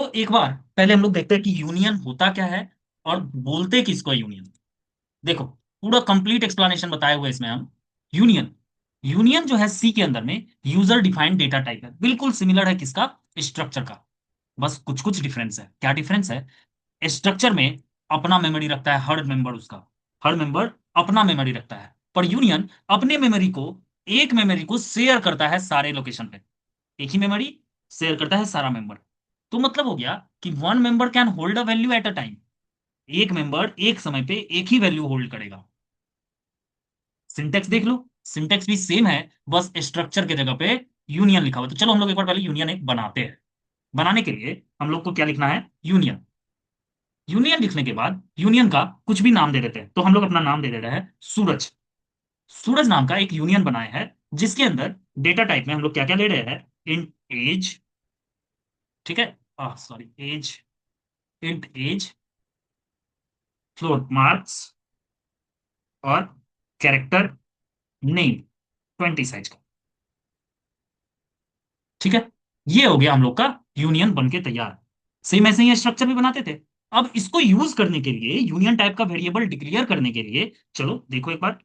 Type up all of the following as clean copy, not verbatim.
तो एक बार पहले हम लोग देखते हैं कि यूनियन होता क्या है और बोलते किसको है यूनियन। देखो, पूरा कंप्लीट एक्सप्लेनेशन बताए हुए इसमें हम। यूनियन यूनियन जो है सी के अंदर में यूजर डिफाइंड डेटा टाइप है, बिल्कुल सिमिलर है किसका, स्ट्रक्चर का। बस कुछ कुछ डिफरेंस है। क्या डिफरेंस है? स्ट्रक्चर में अपना मेमोरी रखता है हर मेंबर, उसका हर मेंबर अपना मेमोरी रखता है। पर यूनियन अपने मेमोरी को, एक मेमोरी को शेयर करता है सारे लोकेशन पे। एक ही मेमोरी शेयर करता है सारा मेंबर। तो मतलब हो गया कि one member can hold a value at a time. एक मेंबर एक समय पे एक ही वैल्यू होल्ड करेगा। सिंटेक्स देख लो, सिंटेक्स भी सेम है, बस स्ट्रक्चर के जगह पे यूनियन लिखा हुआ है। तो चलो हम लोग एक बार पहले यूनियन एक बनाते हैं। बनाने के लिए हम लोग को क्या लिखना है? यूनियन। यूनियन लिखने के बाद यूनियन का कुछ भी नाम दे देते हैं। तो हम लोग अपना नाम दे दे रहे हैं सूरज। सूरज नाम का एक यूनियन बनाया है, जिसके अंदर डेटा टाइप में हम लोग क्या क्या ले रहे हैं? इंट एज, ठीक है, sorry, age, int age, float marks और कैरेक्टर नेम 20 साइज का। ठीक है, ये हो गया हम लोग का यूनियन बन के तैयार। सेम ऐसे ही स्ट्रक्चर भी बनाते थे। अब इसको यूज करने के लिए, यूनियन टाइप का वेरिएबल डिक्लेयर करने के लिए, चलो देखो एक बार।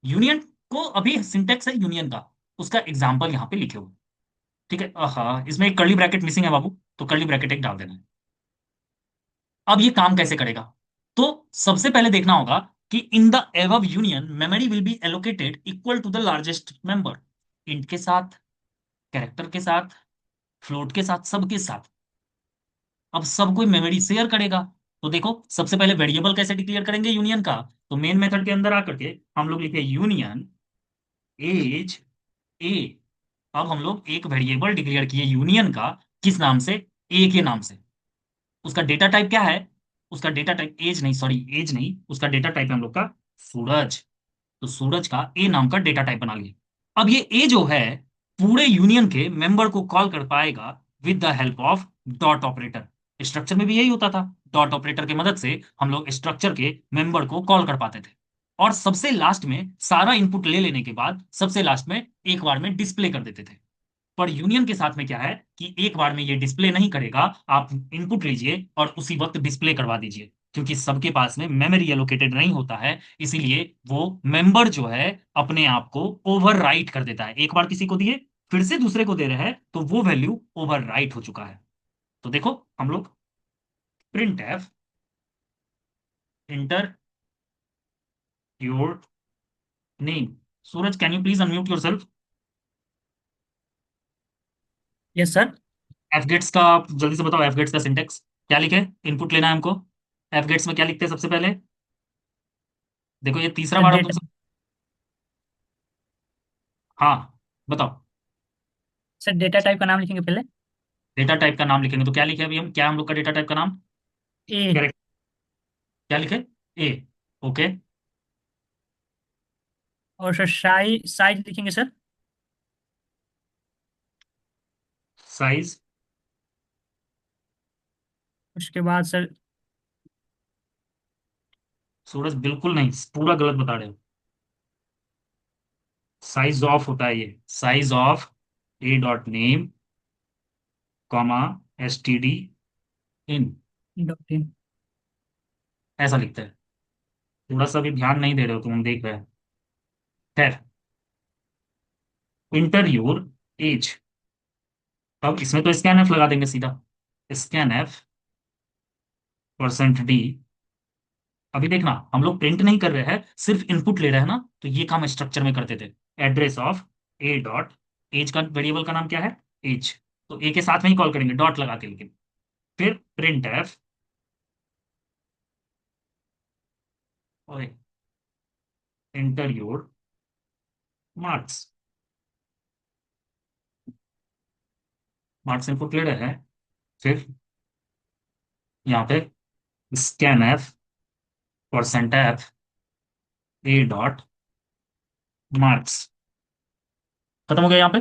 यूनियन को अभी सिंटेक्स है यूनियन का, उसका एग्जाम्पल यहाँ पे लिखे हुए। ठीक है, हाँ, इसमें एक कर्ली ब्रैकेट मिसिंग है बाबू, तो कर्ली ब्रैकेट एक डाल देना है। अब ये काम कैसे करेगा? तो सबसे पहले देखना होगा कि in the above union memory will be allocated equal to the largest member. Int के साथ, कैरेक्टर के साथ, फ्लोट के साथ, सबके साथ। अब सब कोई मेमोरी शेयर करेगा। तो देखो, सबसे पहले वेरिएबल कैसे डिक्लेयर करेंगे यूनियन का? तो मेन मेथड के अंदर आकर के हम लोग लिखे यूनियन एज ए। अब हम लोग एक वेरिएबल डिक्लेयर किए यूनियन का, किस नाम से? ए के नाम से। उसका डेटा टाइप क्या है? उसका डेटा टाइप एज नहीं, सॉरी, एज नहीं, उसका डेटा टाइप है हम लोग का सूरज। तो सूरज का ए नाम का डेटा टाइप बना लिया। अब ये ए जो है, पूरे यूनियन के मेंबर को कॉल कर पाएगा with the help of dot operator. Structure में भी यही होता था, डॉट ऑपरेटर की मदद से हम लोग स्ट्रक्चर के मेंबर को कॉल कर पाते थे। और सबसे लास्ट में सारा इनपुट ले लेने के बाद सबसे लास्ट में एक बार में डिस्प्ले कर देते थे। पर यूनियन के साथ में क्या है कि एक बार में ये डिस्प्ले नहीं करेगा। आप इनपुट लीजिए और उसी वक्त डिस्प्ले करवा दीजिए, क्योंकि सबके पास में मेमोरी एलोकेटेड नहीं होता है। इसीलिए वो मेंबर जो है अपने आप को ओवरराइट कर देता है। एक बार किसी को दिए, फिर से दूसरे को दे रहे हैं, तो वो वैल्यू ओवरराइट हो चुका है। तो देखो हम लोग printf enter your name. Suraj, can you please unmute yourself? Yes sir. Fgets का जल्दी से बताओ, एफ गेट्स का सिंटेक्स क्या लिखे? इनपुट लेना है हमको। एफ गेट्स में क्या लिखते हैं सबसे पहले? देखो, ये तीसरा सर बार हम डेटा तुमसे। हाँ, बताओ। सर डेटा टाइप का नाम लिखेंगे पहले। डेटा टाइप का नाम लिखेंगे तो क्या लिखे अभी हम? क्या हम लोग का डेटा टाइप का नाम? ए। करेक्ट। क्या लिखे? ए। ओके। और सर साइज लिखेंगे सर। साइज? उसके बाद सर। सूरज बिल्कुल नहीं, पूरा गलत बता रहे हो। साइज ऑफ होता है ये, size of a dot name, comma, S T D in, dot in. ऐसा लिखता है। थोड़ा सा भी ध्यान नहीं दे रहे हो तुम, हम देख रहे हैं। खैर, इंटर योर एज। अब इसमें तो स्कैन एफ लगा देंगे सीधा। Scan F percent D. अभी देखना, हम लोग प्रिंट नहीं कर रहे हैं, सिर्फ इनपुट ले रहे हैं ना, तो ये काम स्ट्रक्चर में करते थे। Address of a dot age का वेरिएबल का नाम क्या है? एज। तो ए के साथ में ही कॉल करेंगे डॉट लगा के, लेकिन फिर प्रिंट एफ, और enter your marks. Marks input ले रहे हैं। फिर यहाँ पे scan F percent F A dot marks. खत्म हो गया यहाँ पे।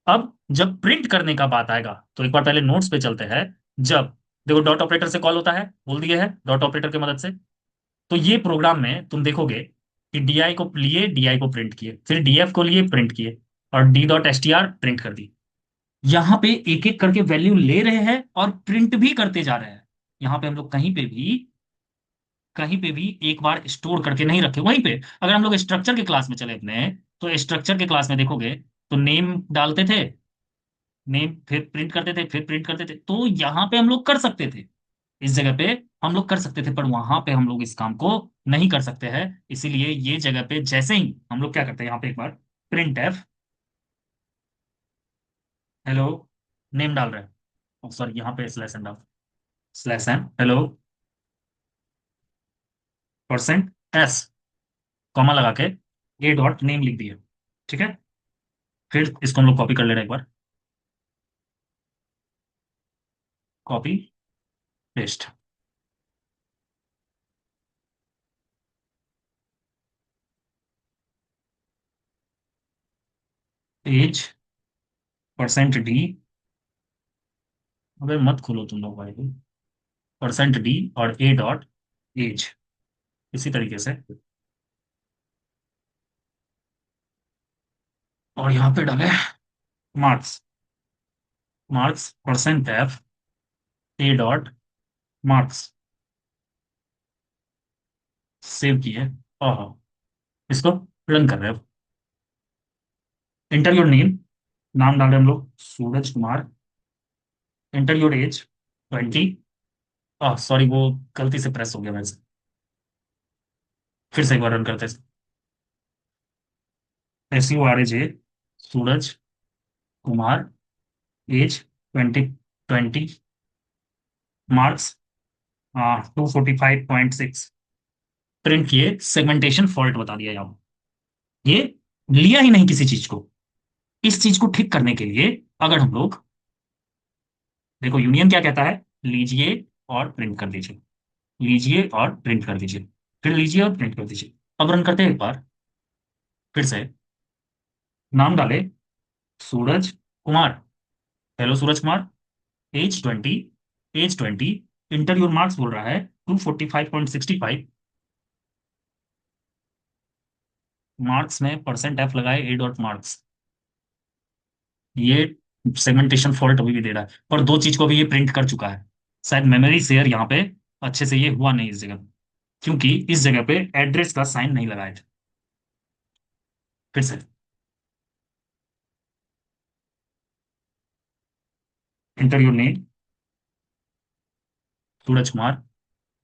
अब जब प्रिंट करने का बात आएगा तो एक बार पहले नोट्स पे चलते हैं। जब देखो, डॉट ऑपरेटर से कॉल होता है, बोल दिए है, डॉट ऑपरेटर की मदद से। तो ये प्रोग्राम में तुम देखोगे कि डीआई को लिए, डीआई को प्रिंट किए, फिर डीएफ को लिए प्रिंट किए, और D dot S T R print कर दी। यहां पे एक एक करके वैल्यू ले रहे हैं और प्रिंट भी करते जा रहे हैं। यहां पे हम लोग कहीं पे भी एक बार स्टोर करके नहीं रखे वहीं पे। अगर हम लोग स्ट्रक्चर के क्लास में चले अपने, तो स्ट्रक्चर के क्लास में देखोगे तो नेम डालते थे, नेम फिर प्रिंट करते थे, फिर प्रिंट करते थे। तो यहाँ पे हम लोग कर सकते थे, इस जगह पे हम लोग कर सकते थे, पर वहां पे हम लोग इस काम को नहीं कर सकते हैं। इसीलिए ये जगह पे जैसे ही हम लोग क्या करते हैं, यहाँ पे एक बार प्रिंट हेलो नेम डाल रहे हैं, सॉरी यहाँ पे स्लैश एन डाल, slash n hello percent s, comma लगा के ए डॉट नेम लिख दिए। ठीक है, फिर इसको हम लोग कॉपी कर ले रहे हैं एक बार, copy paste, age percent D, अगर मत खोलो तुम लोग भाई, परसेंट डी और ए डॉट एज, इसी तरीके से। और यहाँ पे डाले marks, marks percent F A dot marks, save किए और इसको रन कर रहे हैं। इंटर योर नेम, नाम डाल रहे हैं हम लोग Suraj Kumar. Enter your age 20, sorry वो गलती से प्रेस हो गया मेरे से, फिर से एक बार रन करते हैं। SURAJ सूरज कुमार, एज 20, मार्क्स 245.6, प्रिंट किए, सेगमेंटेशन फॉल्ट बता दिया यहाँ। ये लिया ही नहीं किसी चीज को। इस चीज को ठीक करने के लिए अगर हम लोग देखो, यूनियन क्या कहता है, लीजिए और प्रिंट कर दीजिए, लीजिए और प्रिंट कर दीजिए, फिर लीजिए और प्रिंट कर दीजिए। अब रन करते हैं एक बार फिर से, नाम डाले Suraj Kumar, hello Suraj Kumar, age 20, age 20, enter your marks बोल रहा है 245.65, मार्क्स में परसेंट एफ लगाए ए डॉट मार्क्स। ये सेगमेंटेशन फॉल्ट अभी भी दे रहा है, पर दो चीज को भी ये प्रिंट कर चुका है। शायद मेमोरी शेयर यहाँ पे अच्छे से ये हुआ नहीं इस जगह, क्योंकि इस जगह पे एड्रेस का साइन नहीं लगाए थे। फिर से enter your name Suraj Kumar,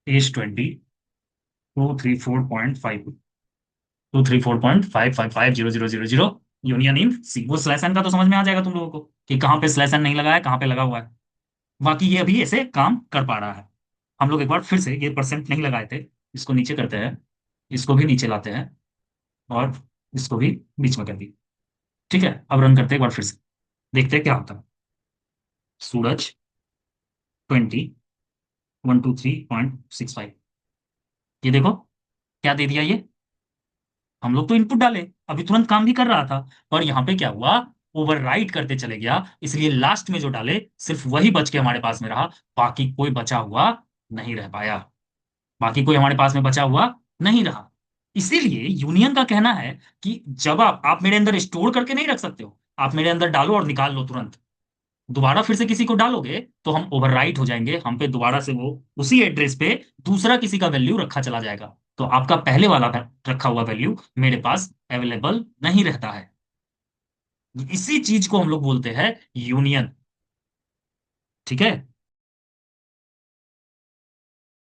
age 20, 234.5 union in C. वो स्लैश एन का तो समझ में आ जाएगा तुम लोगों को कि कहाँ पे स्लैश एन नहीं लगा है, कहाँ पे लगा हुआ है। बाकी ये अभी ऐसे काम कर पा रहा है। हम लोग एक बार फिर से, ये परसेंट नहीं लगाए थे, इसको नीचे करते हैं, इसको भी नीचे लाते हैं और इसको भी बीच में कर दी। ठीक है, अब रन करते हैं एक बार फिर से, देखते हैं क्या होता है। सूरज 20, 123.65, ये देखो क्या दे दिया ये। हम लोग तो इनपुट डाले, अभी तुरंत काम भी कर रहा था, पर यहाँ पे क्या हुआ, ओवरराइट करते चले गया। इसलिए लास्ट में जो डाले सिर्फ वही बच के हमारे पास में रहा, बाकी कोई बचा हुआ नहीं रह पाया, बाकी कोई हमारे पास में बचा हुआ नहीं रहा। इसीलिए यूनियन का कहना है कि जब आप मेरे अंदर स्टोर करके नहीं रख सकते हो, आप मेरे अंदर डालो और निकाल लो तुरंत। दोबारा फिर से किसी को डालोगे तो हम ओवरराइट हो जाएंगे, हम पे दोबारा से वो उसी एड्रेस पे दूसरा किसी का वैल्यू रखा चला जाएगा, तो आपका पहले वाला रखा हुआ वैल्यू मेरे पास अवेलेबल नहीं रहता है। इसी चीज को हम लोग बोलते हैं यूनियन। ठीक है,